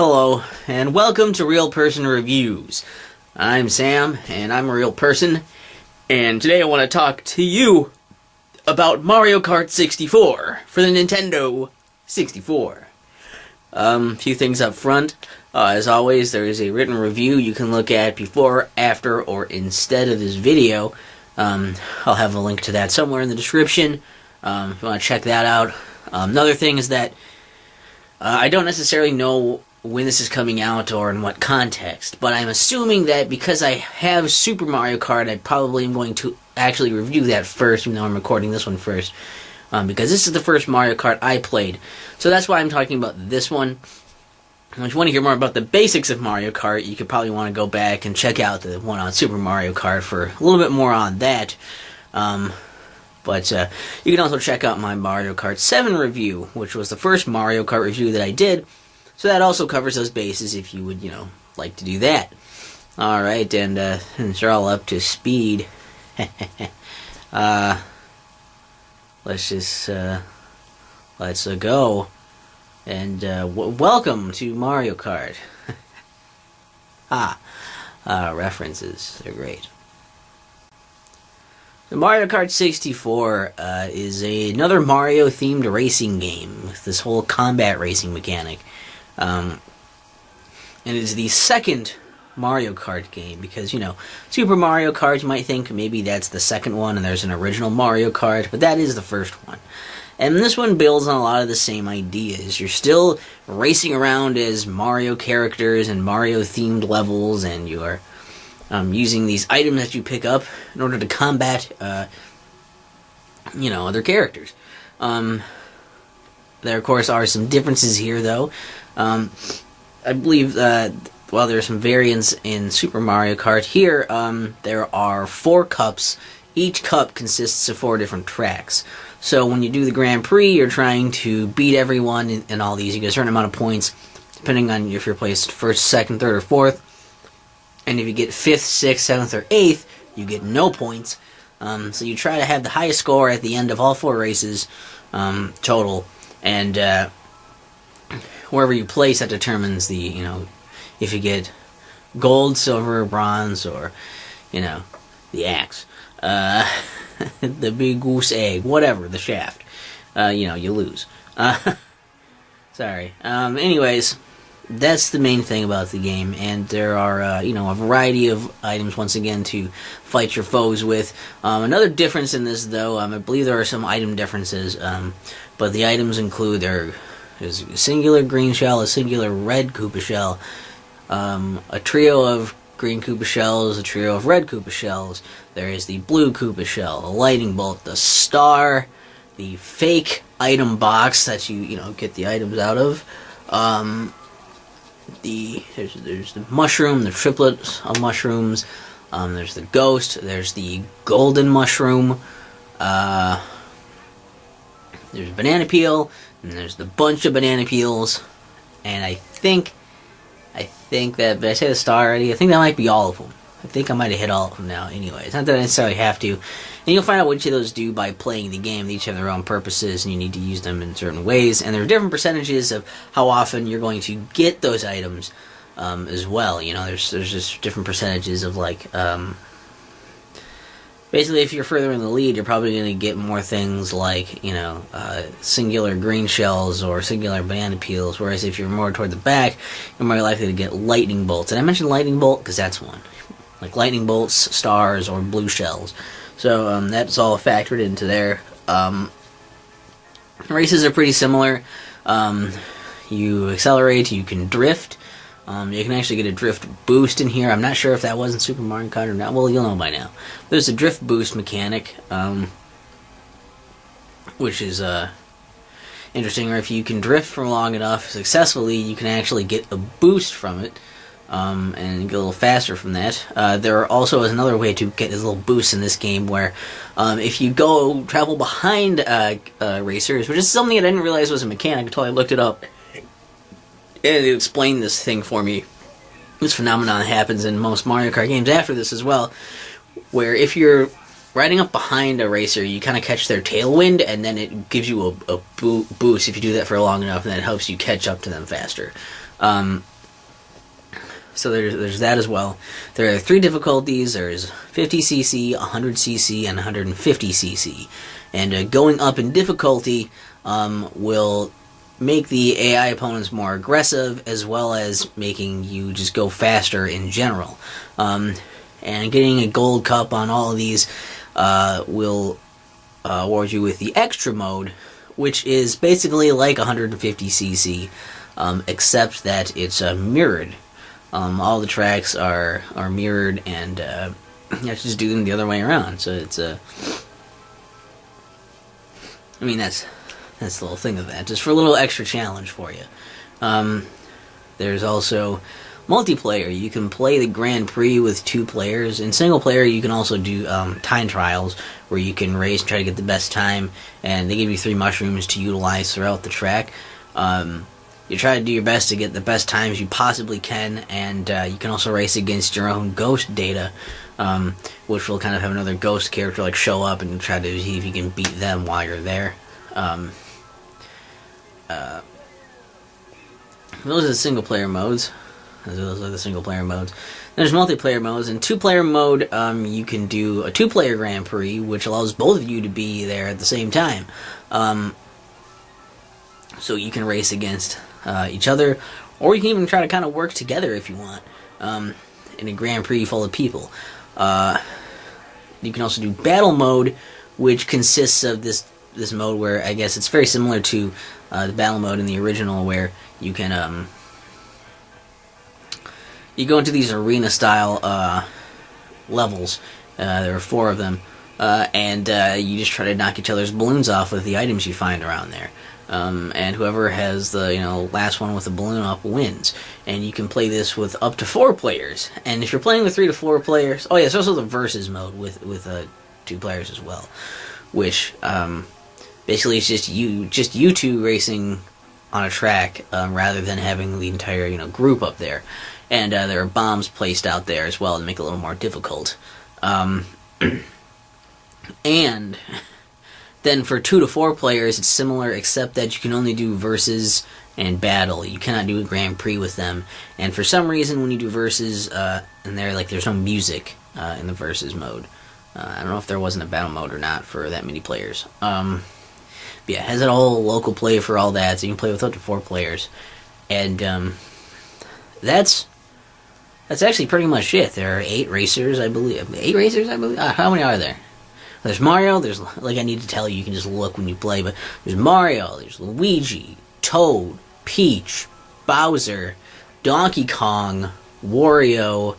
Hello, and welcome to Real Person Reviews. I'm Sam, and I'm a real person, and today I want to talk to you about Mario Kart 64 for the Nintendo 64. A few things up front. As always, there is a written review you can look at before, after, or instead of this video. I'll have a link to that somewhere in the description if you want to check that out. Another thing is that I don't necessarily know when this is coming out or in what context, but I'm assuming that because I have Super Mario Kart, I probably am going to actually review that first, even though I'm recording this one first, because this is the first Mario Kart I played. So that's why I'm talking about this one. And if you want to hear more about the basics of Mario Kart, you could probably want to go back and check out the one on Super Mario Kart for a little bit more on that. But you can also check out my Mario Kart 7 review, which was the first Mario Kart review that I did. So that also covers those bases if you would, like to do that. Alright, and since you're all up to speed, let's go. And welcome to Mario Kart. References, they're great. The Mario Kart 64 is another Mario-themed racing game with this whole combat racing mechanic. And it is the second Mario Kart game because, Super Mario Kart, you might think maybe that's the second one and there's an original Mario Kart, but that is the first one. And this one builds on a lot of the same ideas. You're still racing around as Mario characters and Mario-themed levels, and you are using these items that you pick up in order to combat, other characters. There, of course, are some differences here, though. I believe while there are some variants in Super Mario Kart, here there are 4 cups. Each cup consists of 4 different tracks. So when you do the Grand Prix, you're trying to beat everyone in all these. You get a certain amount of points, depending on if you're placed 1st, 2nd, 3rd, or 4th. And if you get 5th, 6th, 7th, or 8th, you get no points. So you try to have the highest score at the end of all 4 races total. And wherever you place, that determines the, if you get gold, silver, bronze, or, the axe. The big goose egg, whatever, the shaft. You lose. Sorry. Anyways, that's the main thing about the game, and there are, a variety of items, once again, to fight your foes with. Another difference in this, though, I believe there are some item differences, but the items include, there's a singular green shell, a singular red Koopa shell, a trio of green Koopa shells, a trio of red Koopa shells, there is the blue Koopa shell, a lightning bolt, the star, the fake item box that you get the items out of, there's the mushroom, the triplets of mushrooms, there's the ghost, there's the golden mushroom, there's banana peel, and there's the bunch of banana peels, and I think that, did I say the star already? I think that might be all of them. I think I might have hit all of them now anyway. It's not that I necessarily have to. And you'll find out which of those do by playing the game. They each have their own purposes, and you need to use them in certain ways. And there are different percentages of how often you're going to get those items as well. There's just different percentages of, basically, if you're further in the lead, you're probably going to get more things like, singular green shells or singular banana peels, whereas if you're more toward the back, you're more likely to get lightning bolts. And I mentioned lightning bolt because that's one. Like lightning bolts, stars, or blue shells. So that's all factored into there. Races are pretty similar. You accelerate, you can drift. You can actually get a drift boost in here. I'm not sure if that was in Super Mario Kart or not. Well, you'll know by now. There's a drift boost mechanic, which is interesting. Or if you can drift for long enough successfully, you can actually get a boost from it and get a little faster from that. There also is another way to get this little boost in this game where if you travel behind racers, which is something I didn't realize was a mechanic until I looked it up. And it explained this thing for me. This phenomenon happens in most Mario Kart games after this as well, where if you're riding up behind a racer, you kind of catch their tailwind, and then it gives you a boost if you do that for long enough, and that helps you catch up to them faster. So there's that as well. There are 3 difficulties. There's 50cc, 100cc, and 150cc. And going up in difficulty will make the AI opponents more aggressive, as well as making you just go faster in general. And getting a gold cup on all of these will award you with the extra mode, which is basically like 150cc, except that it's mirrored. All the tracks are mirrored, and you have to just do them the other way around. So it's I mean, that's the little thing of that, just for a little extra challenge for you. There's also multiplayer. You can play the Grand Prix with 2 players. In single player, you can also do time trials, where you can race and try to get the best time, and they give you 3 mushrooms to utilize throughout the track. You try to do your best to get the best times you possibly can, and you can also race against your own ghost data, which will kind of have another ghost character like show up and try to see if you can beat them while you're there. Those are the single player modes. Those are the single player modes. There's multiplayer modes. In 2-player mode, you can do a 2-player Grand Prix, which allows both of you to be there at the same time. So you can race against each other, or you can even try to kind of work together if you want, in a Grand Prix full of people. You can also do battle mode, which consists of this mode where I guess it's very similar to the battle mode in the original, where you can you go into these arena style levels. There are 4 of them, and you just try to knock each other's balloons off with the items you find around there. And whoever has the last one with the balloon up wins. And you can play this with up to 4 players. And if you're playing with 3 to 4 players, oh yeah, there's also the versus mode with 2 players as well, which basically it's just you 2 racing on a track, rather than having the entire group up there. And there are bombs placed out there as well to make it a little more difficult. And then for 2 to 4 players, it's similar, except that you can only do versus and battle. You cannot do a Grand Prix with them. And for some reason, when you do versus, and there's no music in the versus mode. I don't know if there wasn't a battle mode or not for that many players. But yeah, it has a whole local play for all that, so you can play with up to 4 players. And that's actually pretty much it. There are 8 racers, I believe. 8 racers, I believe? How many are there? There's Mario, there's, like I need to tell you, you can just look when you play, but there's Mario, there's Luigi, Toad, Peach, Bowser, Donkey Kong, Wario,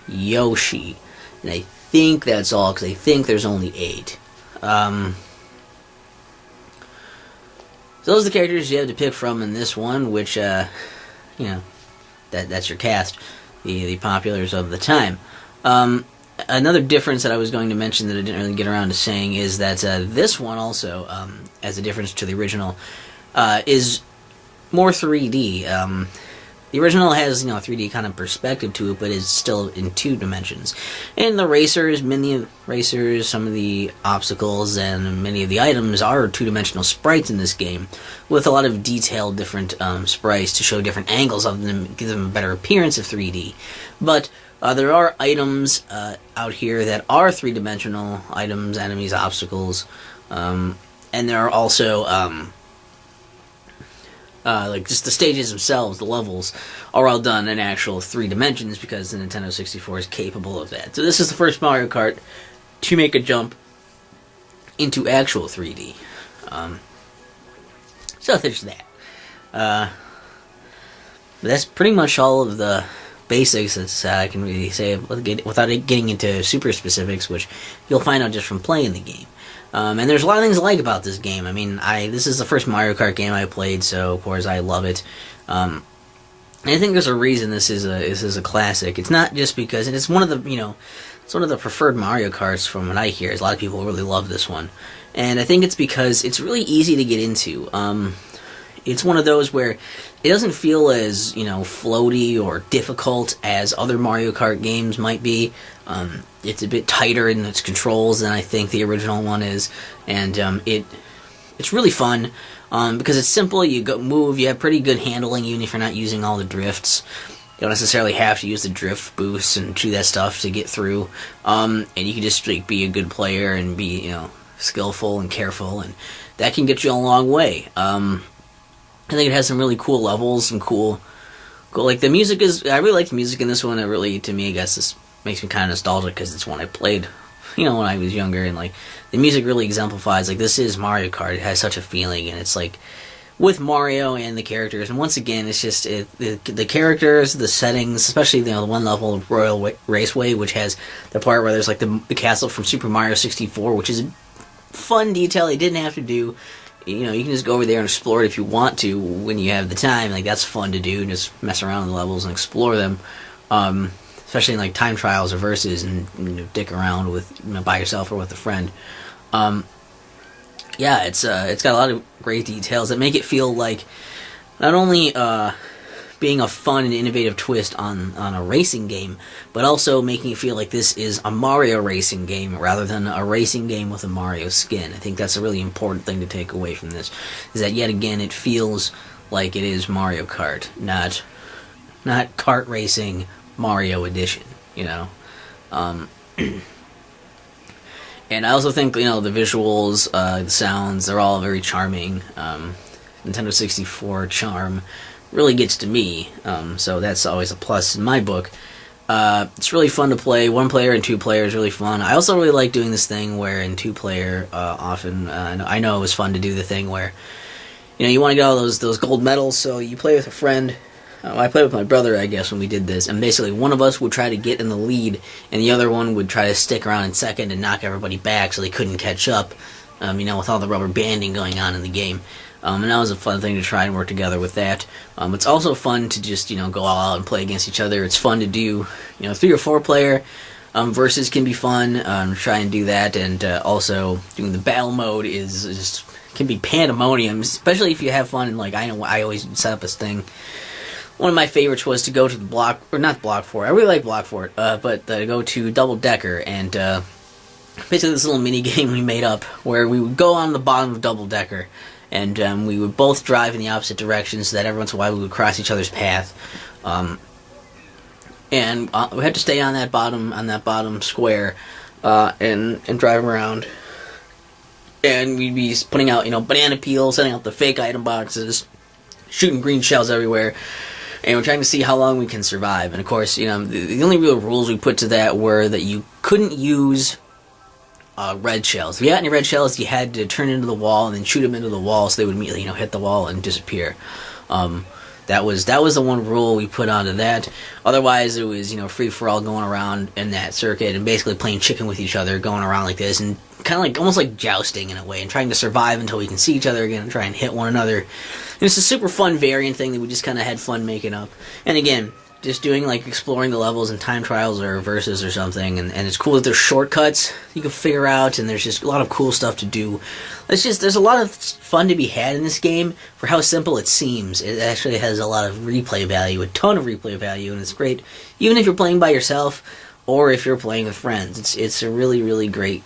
Yoshi. And I think that's all, because I think there's only 8. So those are the characters you have to pick from in this one, which, that's your cast, the populars of the time. Another difference that I was going to mention that I didn't really get around to saying is that this one also, as a difference to the original, is more 3D. The original has, a 3D kind of perspective to it, but is still in 2 dimensions. And the racers, many racers, some of the obstacles, and many of the items are 2-dimensional sprites in this game, with a lot of detailed different sprites to show different angles of them, give them a better appearance of 3D. But there are items out here that are 3-dimensional items, enemies, obstacles, and there are also like just the stages themselves, the levels, are all done in actual 3 dimensions because the Nintendo 64 is capable of that. So this is the first Mario Kart to make a jump into actual 3D. So there's that. But that's pretty much all of the basics that I can really say without getting into super specifics, which you'll find out just from playing the game. And there's a lot of things I like about this game. I mean, this is the first Mario Kart game I played, so of course I love it. And I think there's a reason this is a classic. It's not just because, and it's one of the it's one of the preferred Mario Karts from what I hear. A lot of people really love this one, and I think it's because it's really easy to get into. It's one of those where it doesn't feel as, floaty or difficult as other Mario Kart games might be. It's a bit tighter in its controls than I think the original one is, and it's really fun. because it's simple. You go move, you have pretty good handling, even if you're not using all the drifts. You don't necessarily have to use the drift boosts and do that stuff to get through, and you can just like, be a good player and be skillful and careful, and that can get you a long way. I think it has some really cool levels, some cool like the music is. I really like the music in this one. It really, to me, I guess this makes me kind of nostalgic because it's one I played, when I was younger, and like the music really exemplifies like this is Mario Kart. It has such a feeling, and it's like with Mario and the characters. And once again, it's just the characters, the settings, especially the one level of Royal Raceway, which has the part where there's like the castle from Super Mario 64, which is a fun detail they didn't have to do. You can just go over there and explore it if you want to when you have the time. Like that's fun to do, just mess around in the levels and explore them. Especially in like time trials or versus, and dick around with by yourself or with a friend. It's got a lot of great details that make it feel like not only being a fun and innovative twist on a racing game, but also making it feel like this is a Mario racing game rather than a racing game with a Mario skin. I think that's a really important thing to take away from this, is that yet again it feels like it is Mario Kart, not kart racing Mario edition, and I also think the visuals, the sounds, they're all very charming. Nintendo 64 charm really gets to me, so that's always a plus in my book. It's really fun to play. 1 player and 2 player is really fun. I also really like doing this thing where in 2 player, often I know it was fun to do the thing where you want to get all those gold medals, so you play with a friend. I played with my brother, I guess, when we did this, and basically one of us would try to get in the lead, and the other one would try to stick around in second and knock everybody back so they couldn't catch up, with all the rubber banding going on in the game. And that was a fun thing to try and work together with that. It's also fun to just, go all out and play against each other. It's fun to do, 3 or 4 player versus can be fun. Try and do that, and also doing the battle mode is just can be pandemonium, especially if you have fun. And like I always set up this thing. One of my favorites was to go to the block, or not block fort. I really like block fort, but go to Double Decker, and basically this little mini game we made up where we would go on the bottom of Double Decker, and we would both drive in the opposite direction, so that every once in a while we would cross each other's path, and we had to stay on that bottom square, and drive around, and we'd be putting out banana peels, setting out the fake item boxes, shooting green shells everywhere. And we're trying to see how long we can survive. And of course, the only real rules we put to that were that you couldn't use red shells. If you got any red shells, you had to turn into the wall and then shoot them into the wall so they would immediately, hit the wall and disappear. That was the one rule we put onto that. Otherwise, it was, free for all going around in that circuit and basically playing chicken with each other, going around like this, and kind of like almost like jousting in a way, and trying to survive until we can see each other again and try and hit one another. And it's a super fun variant thing that we just kind of had fun making up. And again, just doing like exploring the levels in time trials or versus or something, and it's cool that there's shortcuts you can figure out, and there's just a lot of cool stuff to do. There's a lot of fun to be had in this game for how simple it seems. It actually has a lot of replay value, a ton of replay value, and it's great even if you're playing by yourself or if you're playing with friends. It's a really great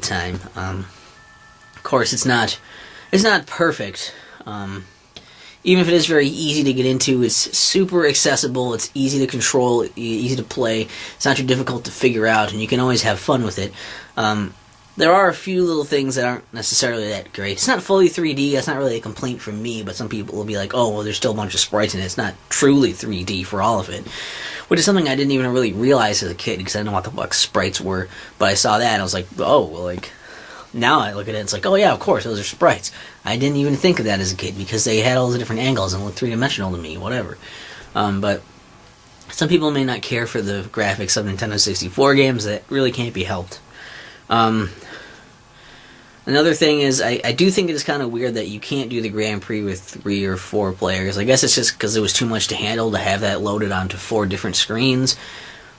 time. Of course, it's not perfect. Even if it is very easy to get into, it's super accessible, it's easy to control, easy to play, it's not too difficult to figure out, and you can always have fun with it. There are a few little things that aren't necessarily that great. It's not fully 3D, that's not really a complaint from me, but some people will be like, oh, well, there's still a bunch of sprites in it. It's not truly 3D for all of it, which is something I didn't even really realize as a kid, because I didn't know what the fuck sprites were, but I saw that, and I was like, oh, well, like, now I look at it, it's like, oh yeah, of course, those are sprites. I didn't even think of that as a kid, because they had all the different angles and looked three-dimensional to me, whatever. But some people may not care for the graphics of Nintendo 64 games. That really can't be helped. Another thing is, I do think it is kind of weird that you can't do the Grand Prix with 3 or 4 players. I guess it's just because it was too much to handle to have that loaded onto 4 different screens.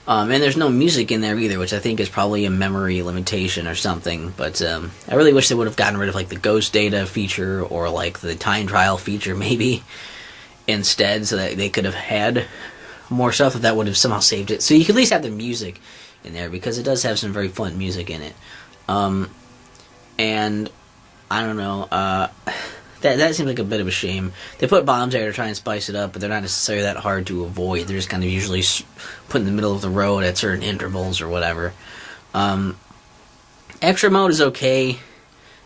And there's no music in there either, which I think is probably a memory limitation or something. But I really wish they would have gotten rid of like the ghost data feature or like the time trial feature maybe instead, so that they could have had more stuff that would have somehow saved it. So you could at least have the music in there, because it does have some very fun music in it. And I don't know. that seems like a bit of a shame. They put bombs there to try and spice it up, but they're not necessarily that hard to avoid. They're just kind of usually put in the middle of the road at certain intervals or whatever. Extra mode is okay.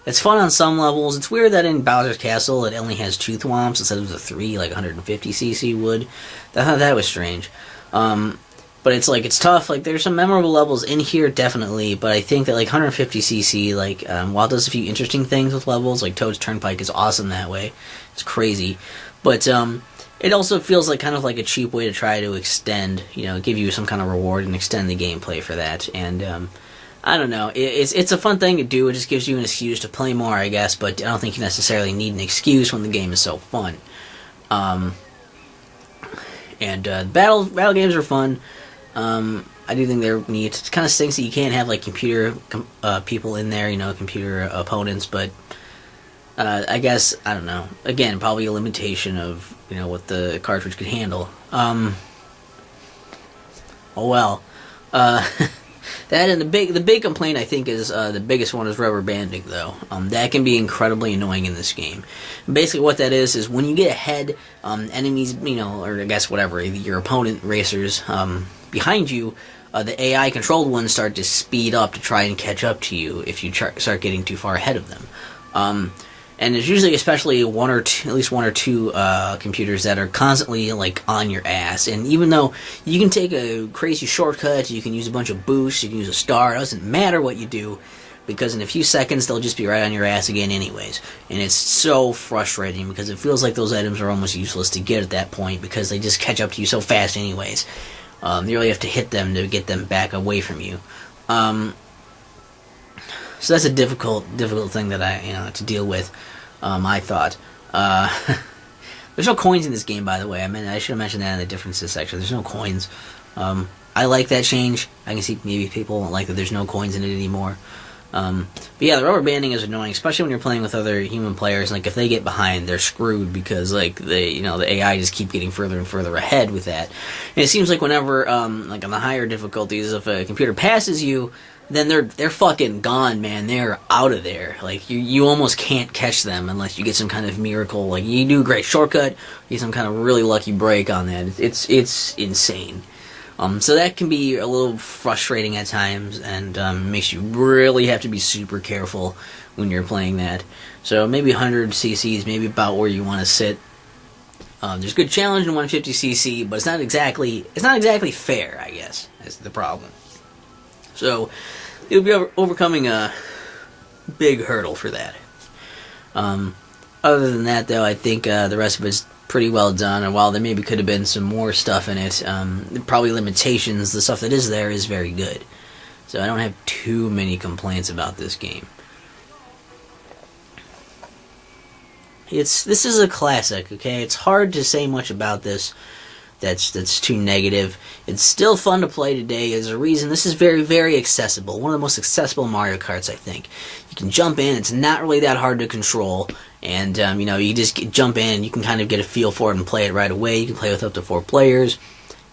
It's fun on some levels. It's weird that in Bowser's Castle it only has 2 thwomps instead of the 3, like 150cc would. I thought that was strange. But it's like, it's tough. Like, there's some memorable levels in here, definitely, but I think that, like, 150cc, like, while it does a few interesting things with levels, like Toad's Turnpike is awesome that way. It's crazy. But, it also feels like kind of like a cheap way to try to extend, give you some kind of reward and extend the gameplay for that. And, I don't know. It's a fun thing to do. It just gives you an excuse to play more, I guess, but I don't think you necessarily need an excuse when the game is so fun. Battle games are fun. I do think they're neat. It kind of stinks that you can't have, like, computer people in there, computer opponents, but I guess, I don't know. Again, probably a limitation of, what the cartridge could handle. Oh well. That and the big complaint, I think, is the biggest one is rubber banding, though. That can be incredibly annoying in this game. Basically, what that is when you get ahead, enemies, or I guess whatever, your opponent racers behind you, the AI-controlled ones start to speed up to try and catch up to you if you start getting too far ahead of them. And there's usually especially at least one or two computers that are constantly, like, on your ass. And even though you can take a crazy shortcut, you can use a bunch of boosts, you can use a star, it doesn't matter what you do, because in a few seconds they'll just be right on your ass again anyways. And it's so frustrating because it feels like those items are almost useless to get at that point because they just catch up to you so fast anyways. You really have to hit them to get them back away from you. So that's a difficult thing that I, to deal with, I thought. There's no coins in this game, by the way. I should have mentioned that in the differences section. There's no coins. I like that change. I can see maybe people don't like that there's no coins in it anymore. But yeah, the rubber banding is annoying, especially when you're playing with other human players. Like, if they get behind, they're screwed because, like, the AI just keep getting further and further ahead with that. And it seems like whenever, like, on the higher difficulties, if a computer passes you, then they're fucking gone, man. They're out of there. Like, you almost can't catch them unless you get some kind of miracle. Like, you do a great shortcut, you get some kind of really lucky break on that. It's insane. So that can be a little frustrating at times, and makes you really have to be super careful when you're playing that. So maybe 100 cc's, maybe about where you want to sit. There's good challenge in 150cc, but it's not exactly fair, I guess, is the problem. So you'll be overcoming a big hurdle for that. Other than that, though, I think the rest of it's pretty well done, and while there maybe could have been some more stuff in it, probably limitations, the stuff that is there is very good. So I don't have too many complaints about this game. This is a classic, okay? It's hard to say much about this that's too negative. It's still fun to play today. There's a reason. This is very, very accessible. One of the most accessible Mario Karts, I think. You can jump in. It's not really that hard to control. And, you just jump in and you can kind of get a feel for it and play it right away. You can play with up to 4 players.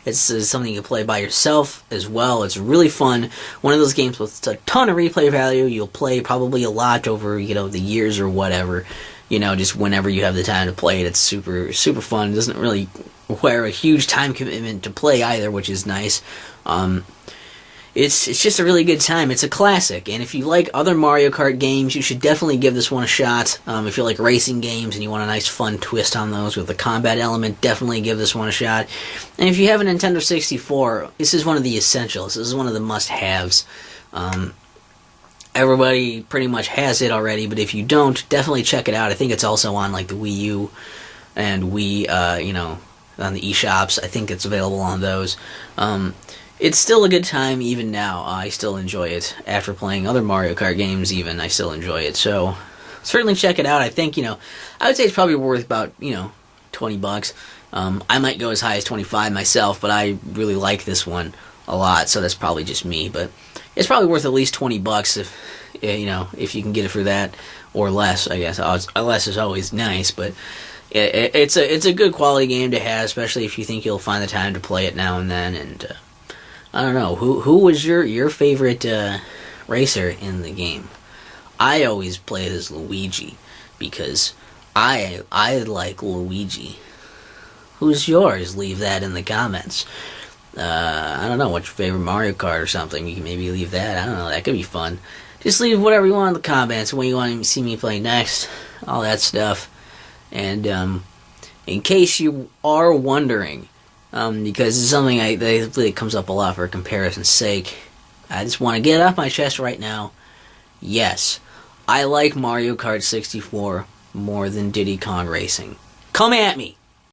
It's something you can play by yourself as well. It's really fun. One of those games with a ton of replay value. You'll play probably a lot over, the years or whatever. Just whenever you have the time to play it. It's super, super fun. It doesn't really require a huge time commitment to play either, which is nice. It's just a really good time. It's a classic, and if you like other Mario Kart games, you should definitely give this one a shot. If you like racing games and you want a nice fun twist on those with the combat element, definitely give this one a shot. And if you have a Nintendo 64, this is one of the essentials. This is one of the must-haves. Everybody pretty much has it already, but if you don't, definitely check it out. I think it's also on, like, the Wii U and Wii, on the eShops. I think it's available on those. It's still a good time even now. I still enjoy it. After playing other Mario Kart games even, I still enjoy it. So, certainly check it out. I think, I would say it's probably worth about, $20. I might go as high as 25 myself, but I really like this one a lot, so that's probably just me. But it's probably worth at least $20 if you can get it for that, or less, I guess. Less is always nice, but it's a good quality game to have, especially if you think you'll find the time to play it now and then. And I don't know, who was your favorite racer in the game? I always played as Luigi because I like Luigi. Who's yours? Leave that in the comments. I don't know, what's your favorite Mario Kart or something? You can maybe leave that. I don't know, that could be fun. Just leave whatever you want in the comments, when you want to see me play next, all that stuff. And in case you are wondering, because it's something that comes up a lot for comparison's sake, I just want to get it off my chest right now. Yes, I like Mario Kart 64 more than Diddy Kong Racing. Come at me!